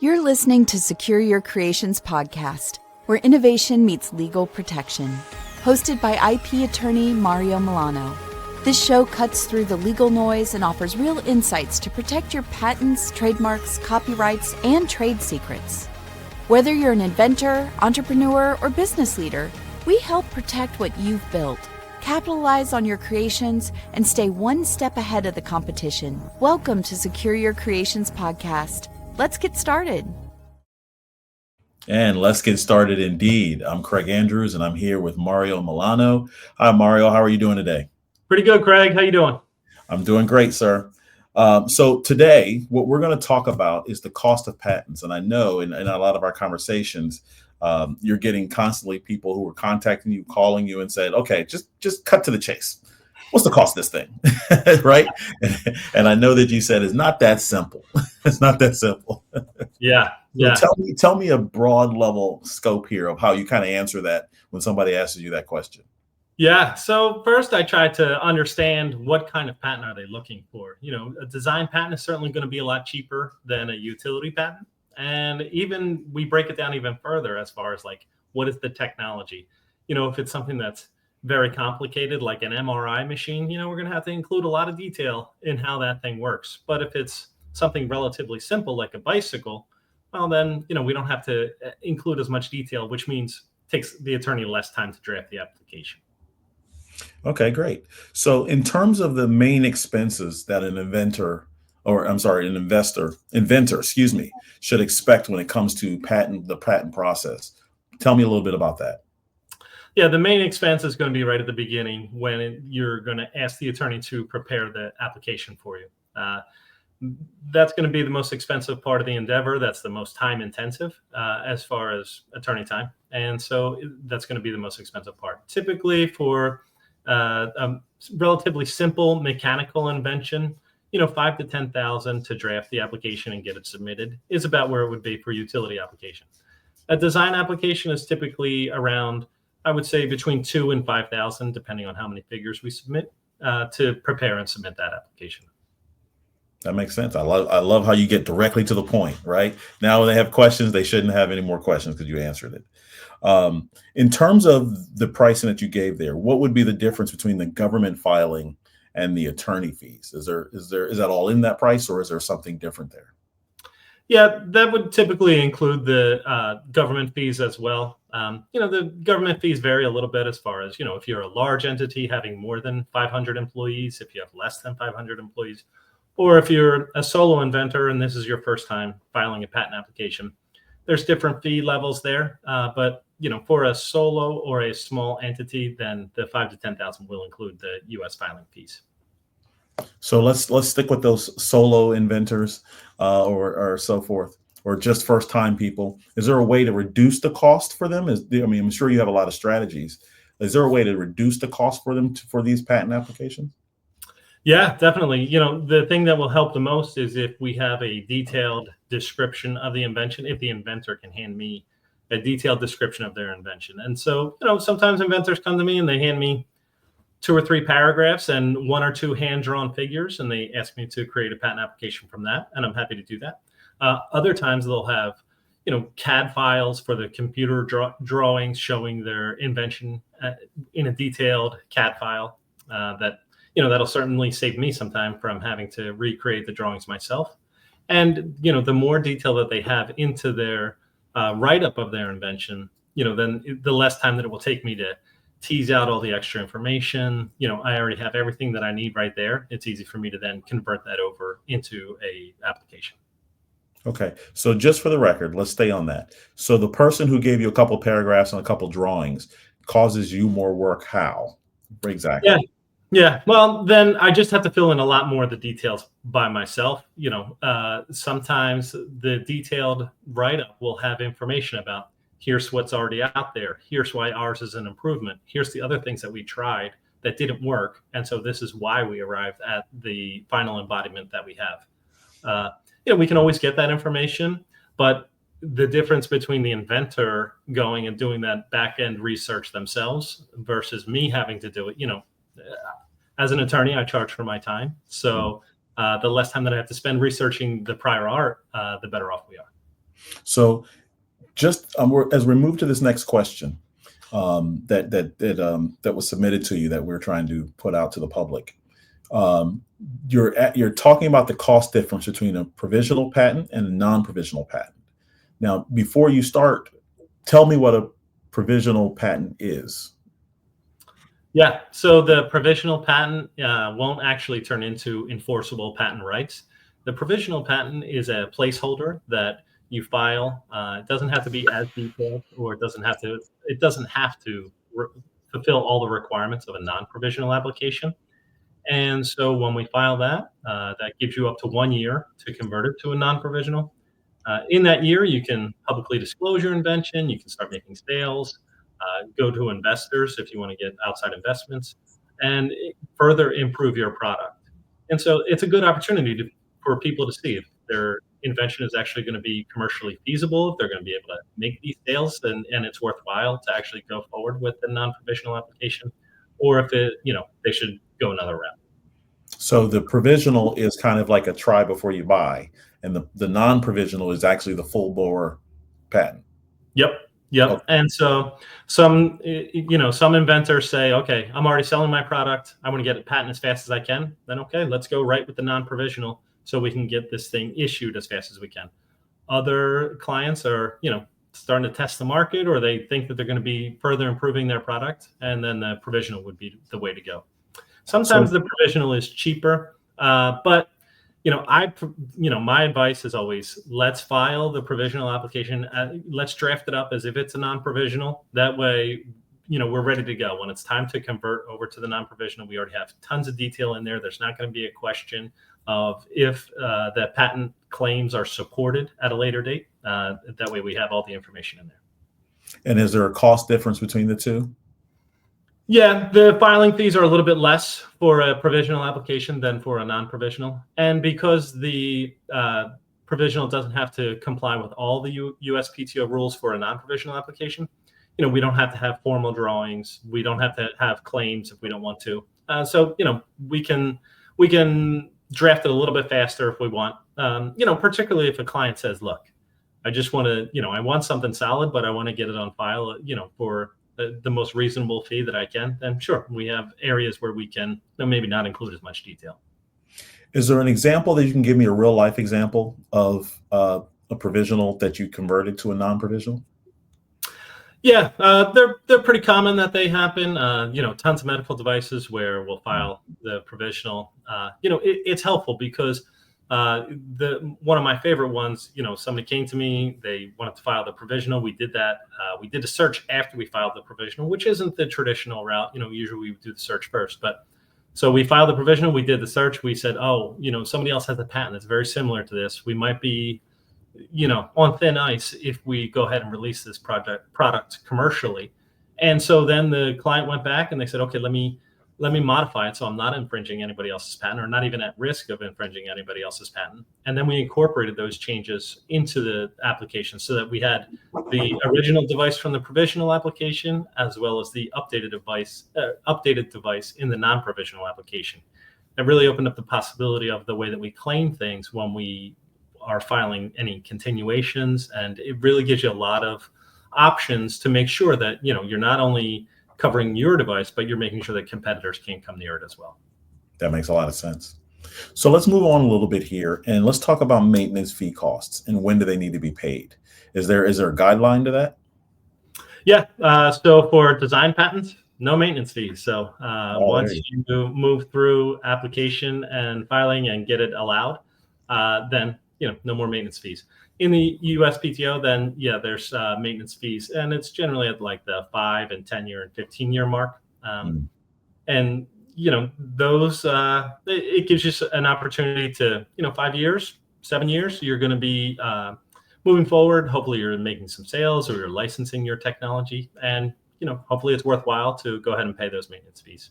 You're listening to Secure Your Creations podcast, where innovation meets legal protection. Hosted by IP attorney Mario Milano. This show cuts through the legal noise and offers real insights to protect your patents, trademarks, copyrights, and trade secrets. Whether you're an inventor, entrepreneur, or business leader, we help protect what you've built. Capitalize on your creations and stay one step ahead of the competition. Welcome to Secure Your Creations podcast. Let's get started. And let's get started indeed. I'm Craig Andrews, and I'm here with Mario Milano. Hi, Mario. How are you doing today? Pretty good, Craig. How you doing? I'm doing great, sir. So today, what we're going to talk about is the cost of patents. And I know in a lot of our conversations, you're getting constantly people who are contacting you, calling you, and saying, "Okay, just cut to the chase. What's the cost of this thing?" Right? And I know that you said it's not that simple. It's not that simple. Yeah. So tell me a broad level scope here of how you kind of answer that when somebody asks you that question. Yeah. So first, I try to understand what kind of patent are they looking for. A design patent is certainly going to be a lot cheaper than a utility patent. And even we break it down even further as far as like, what is the technology? If it's something that's very complicated, like an MRI machine, we're going to have to include a lot of detail in how that thing works. But if it's something relatively simple, like a bicycle, well, then, we don't have to include as much detail, which means it takes the attorney less time to draft the application. Okay, great. So in terms of the main expenses that an investor, should expect when it comes to the patent process, tell me a little bit about that. Yeah, the main expense is going to be right at the beginning when you're going to ask the attorney to prepare the application for you. That's going to be the most expensive part of the endeavor. That's the most time intensive as far as attorney time. And so that's going to be the most expensive part. Typically for a relatively simple mechanical invention, $5,000 to $10,000 to draft the application and get it submitted is about where it would be for utility application. A design application is typically around, I would say, between $2,000 and $5,000, depending on how many figures we submit to prepare and submit that application. That makes sense. I love how you get directly to the point, right? Now when they have questions, they shouldn't have any more questions because you answered it. In terms of the pricing that you gave there, what would be the difference between the government filing and the attorney fees? Is that all in that price, or is there something different there? Yeah, that would typically include the government fees as well. The government fees vary a little bit as far as, if you're a large entity having more than 500 employees, if you have less than 500 employees, or if you're a solo inventor and this is your first time filing a patent application, there's different fee levels there. But for a solo or a small entity, then the $5,000 to $10,000 will include the U.S. filing fees. So let's stick with those solo inventors or so forth, or just first time people. Is there a way to reduce the cost for them? I'm sure you have a lot of strategies. Is there a way to reduce the cost for them for these patent applications? Yeah, definitely. The thing that will help the most is if we have a detailed description of the invention, if the inventor can hand me a detailed description of their invention. And so, sometimes inventors come to me and they hand me 2 or 3 paragraphs and 1 or 2 hand-drawn figures, and they ask me to create a patent application from that, and I'm happy to do that. Other times they'll have, CAD files for the computer drawings showing their invention in a detailed CAD file that'll certainly save me some time from having to recreate the drawings myself. And, the more detail that they have into their write-up of their invention, then the less time that it will take me to tease out all the extra information. I already have everything that I need right there. It's easy for me to then convert that over into a application. Okay. So just for the record, let's stay on that. So the person who gave you a couple paragraphs and a couple drawings causes you more work. How? Exactly. Yeah. Well, then I just have to fill in a lot more of the details by myself. Sometimes the detailed write-up will have information about, here's what's already out there. Here's why ours is an improvement. Here's the other things that we tried that didn't work. And so this is why we arrived at the final embodiment that we have. We can always get that information, but the difference between the inventor going and doing that back-end research themselves versus me having to do it, as an attorney, I charge for my time. So the less time that I have to spend researching the prior art, the better off we are. So just as we move to this next question that was submitted to you that we're trying to put out to the public, you're talking about the cost difference between a provisional patent and a non-provisional patent. Now, before you start, tell me what a provisional patent is. Yeah, so the provisional patent won't actually turn into enforceable patent rights. The provisional patent is a placeholder that you file. It doesn't have to be as detailed, or it doesn't have to fulfill all the requirements of a non-provisional application. And so when we file that, that gives you up to 1 year to convert it to a non-provisional. In that year, you can publicly disclose your invention. You can start making sales, go to investors if you want to get outside investments, and further improve your product. And so it's a good opportunity for people to see if their invention is actually going to be commercially feasible, if they're going to be able to make these sales, and it's worthwhile to actually go forward with the non-provisional application, or if they should go another route. So the provisional is kind of like a try before you buy, and the non-provisional is actually the full bore patent. Yep. Okay. And so some inventors say, okay, I'm already selling my product. I want to get a patent as fast as I can. Then, okay, let's go right with the non-provisional so we can get this thing issued as fast as we can. Other clients are, starting to test the market, or they think that they're going to be further improving their product, and then the provisional would be the way to go. Sometimes the provisional is cheaper, but my advice is always, let's file the provisional application. Let's draft it up as if it's a non-provisional. That way, we're ready to go. When it's time to convert over to the non-provisional, we already have tons of detail in there. There's not going to be a question of if the patent claims are supported at a later date. That way we have all the information in there. And is there a cost difference between the two? Yeah, the filing fees are a little bit less for a provisional application than for a non-provisional. And because the provisional doesn't have to comply with all the USPTO rules for a non-provisional application, we don't have to have formal drawings. We don't have to have claims if we don't want to. So we can draft it a little bit faster if we want. Particularly if a client says, look, I just want to, I want something solid, but I want to get it on file, for the most reasonable fee that I can, then sure, we have areas where we can maybe not include as much detail. Is there an example that you can give me, a real life example of a provisional that you converted to a non-provisional? Yeah, they're pretty common that they happen. Tons of medical devices where we'll file the provisional. It's helpful because one of my favorite ones, somebody came to me, they wanted to file the provisional. We did that. We did a search after we filed the provisional, which isn't the traditional route. Usually we do the search first, but so we filed the provisional, we did the search. We said, somebody else has a patent that's very similar to this. We might be, on thin ice if we go ahead and release this product commercially. And so then the client went back and they said, okay, let me modify it so I'm not infringing anybody else's patent, or not even at risk of infringing anybody else's patent. And then we incorporated those changes into the application so that we had the original device from the provisional application, as well as the updated device in the non-provisional application. It really opened up the possibility of the way that we claim things when we are filing any continuations. And it really gives you a lot of options to make sure that, you're not only covering your device, but you're making sure that competitors can't come near it as well. That makes a lot of sense. So let's move on a little bit here, and let's talk about maintenance fee costs and when do they need to be paid. Is there a guideline to that? Yeah. So for design patents, no maintenance fees. So once you move through application and filing and get it allowed, then no more maintenance fees. In the USPTO, then there's maintenance fees, and it's generally at like the 5 and 10 year and 15 year mark. And those it gives you an opportunity to 5 years, 7 years. You're going to be moving forward. Hopefully, you're making some sales or you're licensing your technology, and hopefully it's worthwhile to go ahead and pay those maintenance fees.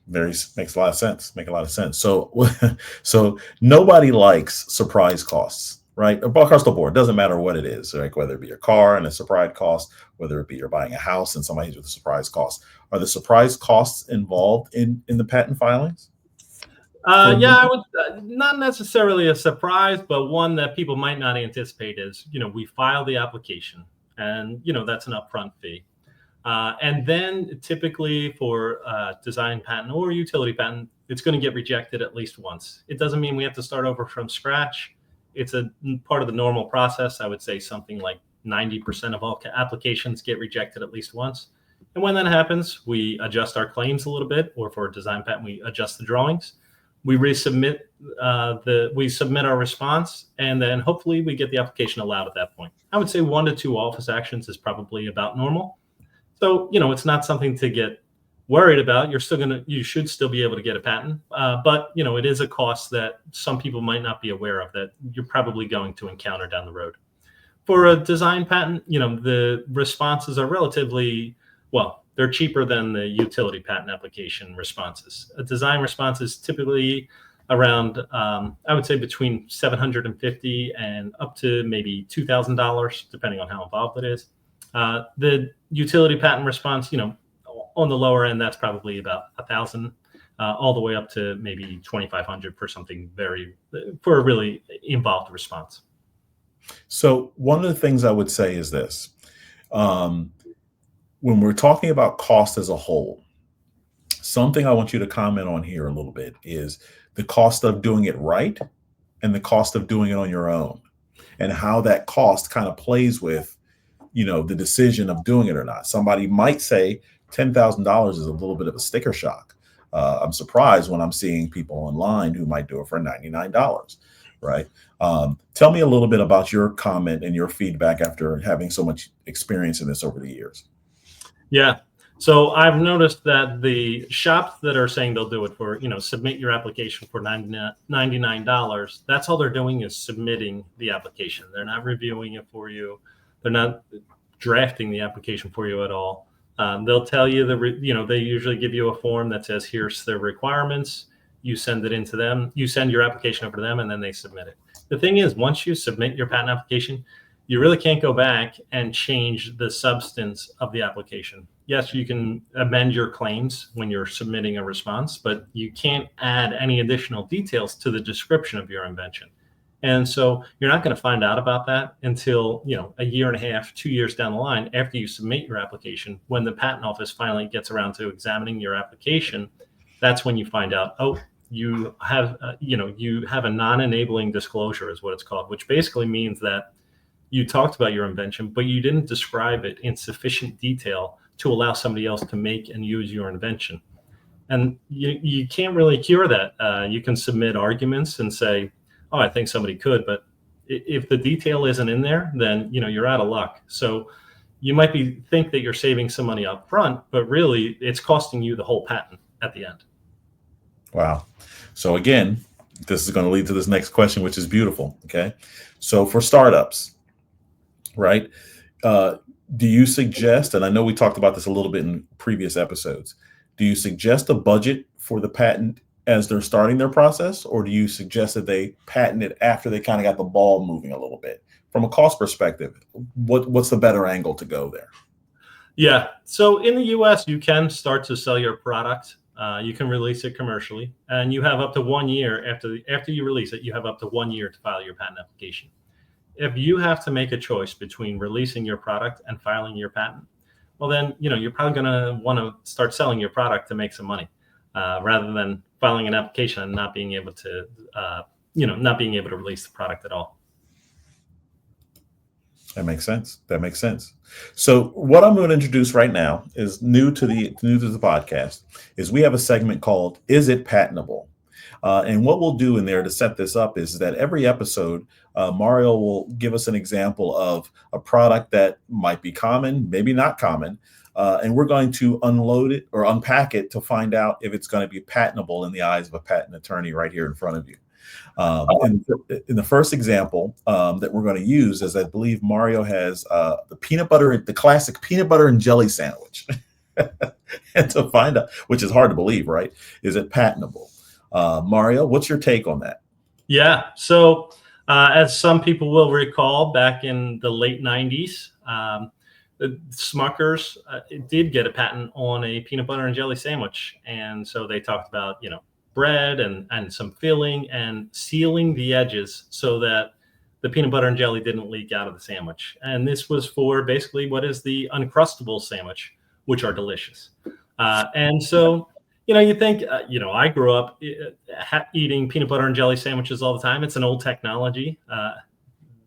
Makes a lot of sense. Make a lot of sense. So nobody likes surprise costs, right? Across the board, doesn't matter what it is, like whether it be your car and a surprise cost, whether it be you're buying a house and somebody's with a surprise cost. Are the surprise costs involved in the patent filings? Yeah, I would not necessarily a surprise, but one that people might not anticipate is, we file the application, and that's an upfront fee. And then typically for design patent or utility patent, it's going to get rejected at least once. It doesn't mean we have to start over from scratch. It's a part of the normal process. I would say something like 90% of all applications get rejected at least once. And when that happens, we adjust our claims a little bit, or for a design patent, we adjust the drawings. We resubmit we submit our response, and then hopefully we get the application allowed at that point. I would say 1 to 2 office actions is probably about normal. So, it's not something to get worried about. You should still be able to get a patent. But, it is a cost that some people might not be aware of that you're probably going to encounter down the road. For a design patent, the responses are relatively, they're cheaper than the utility patent application responses. A design response is typically around, I would say between $750 and up to maybe $2,000, depending on how involved it is. The utility patent response, on the lower end, that's probably about $1,000, all the way up to maybe $2,500 for a really involved response. So one of the things I would say is this. When we're talking about cost as a whole, something I want you to comment on here a little bit is the cost of doing it right and the cost of doing it on your own, and how that cost kind of plays with, the decision of doing it or not. Somebody might say $10,000 is a little bit of a sticker shock. I'm surprised when I'm seeing people online who might do it for $99, right? Tell me a little bit about your comment and your feedback after having so much experience in this over the years. Yeah. So I've noticed that the shops that are saying they'll do it for, submit your application for $99, that's all they're doing is submitting the application. They're not reviewing it for you. They're not drafting the application for you at all. They'll tell you they usually give you a form that says, here's the requirements. You send it into them. You send your application over to them, and then they submit it. The thing is, once you submit your patent application, you really can't go back and change the substance of the application. Yes, you can amend your claims when you're submitting a response, but you can't add any additional details to the description of your invention. And so you're not going to find out about that until, a year and a half, 2 years down the line after you submit your application. When the patent office finally gets around to examining your application, that's when you find out, you have a non-enabling disclosure is what it's called, which basically means that you talked about your invention, but you didn't describe it in sufficient detail to allow somebody else to make and use your invention. And you can't really cure that. You can submit arguments and say, I think somebody could, but if the detail isn't in there, then you're out of luck. So you might think that you're saving some money up front, but really it's costing you the whole patent at the end. Wow. So again, this is going to lead to this next question, which is beautiful. Okay. So for startups, right? Do you suggest, and I know we talked about this a little bit in previous episodes, do you suggest a budget for the patent as they're starting their process, or do you suggest that they patent it after they kind of got the ball moving a little bit? From a cost perspective, what's the better angle to go there? Yeah. So in the US, you can start to sell your product. You can release it commercially, and you have up to 1 year after you release it, you have up to 1 year to file your patent application. If you have to make a choice between releasing your product and filing your patent, well, then, you're probably going to want to start selling your product to make some money, rather than filing an application and not being able to, release the product at all. That makes sense. So what I'm going to introduce right now is new to the podcast is we have a segment called "Is It Patentable?" And what we'll do in there to set this up is that every episode, Mario will give us an example of a product that might be common, maybe not common, and we're going to unload it or unpack it to find out if it's going to be patentable in the eyes of a patent attorney right here in front of you. In the first example that we're going to use is, I believe Mario has the classic peanut butter and jelly sandwich. And to find out, which is hard to believe, right? Is it patentable? Mario, what's your take on that? Yeah. So as some people will recall, back in the late 90s, Smuckers did get a patent on a peanut butter and jelly sandwich. And so they talked about, bread and some filling and sealing the edges so that the peanut butter and jelly didn't leak out of the sandwich. And this was for basically what is the Uncrustable sandwich, which are delicious. And so, you think, I grew up eating peanut butter and jelly sandwiches all the time. It's an old technology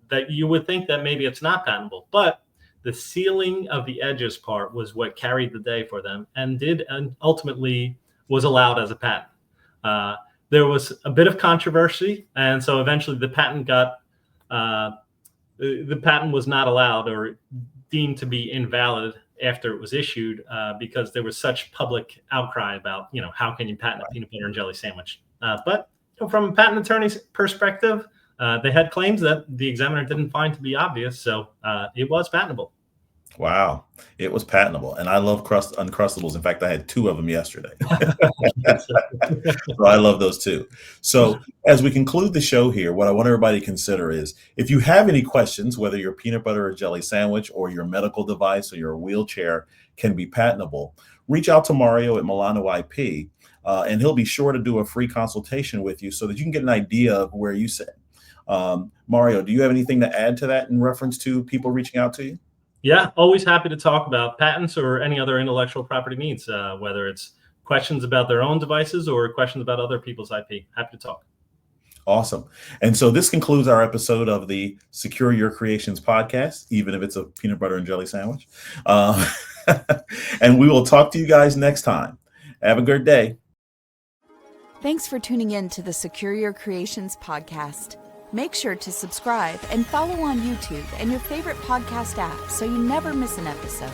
that you would think that maybe it's not patentable, but the sealing of the edges part was what carried the day for them and ultimately was allowed as a patent. There was a bit of controversy, and so eventually the patent was not allowed or deemed to be invalid after it was issued because there was such public outcry about, how can you patent a peanut butter and jelly sandwich? But from a patent attorney's perspective, they had claims that the examiner didn't find to be obvious, so it was patentable. Wow, it was patentable, and I love Uncrustables. In fact, I had 2 of them yesterday. So I love those too. So as we conclude the show here, what I want everybody to consider is, if you have any questions, whether your peanut butter or jelly sandwich or your medical device or your wheelchair can be patentable, reach out to Mario at Milano IP, and he'll be sure to do a free consultation with you so that you can get an idea of where you sit. Mario, do you have anything to add to that in reference to people reaching out to you? Yeah, always happy to talk about patents or any other intellectual property needs, whether it's questions about their own devices or questions about other people's IP. Happy to talk. Awesome. And so this concludes our episode of the Secure Your Creations podcast, even if it's a peanut butter and jelly sandwich. And we will talk to you guys next time. Have a good day. Thanks for tuning in to the Secure Your Creations podcast. Make sure to subscribe and follow on YouTube and your favorite podcast app so you never miss an episode.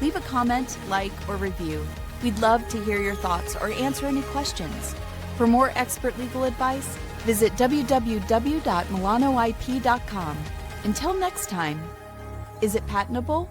Leave a comment, like, or review. We'd love to hear your thoughts or answer any questions. For more expert legal advice, visit www.milanoip.com. Until next time, is it patentable?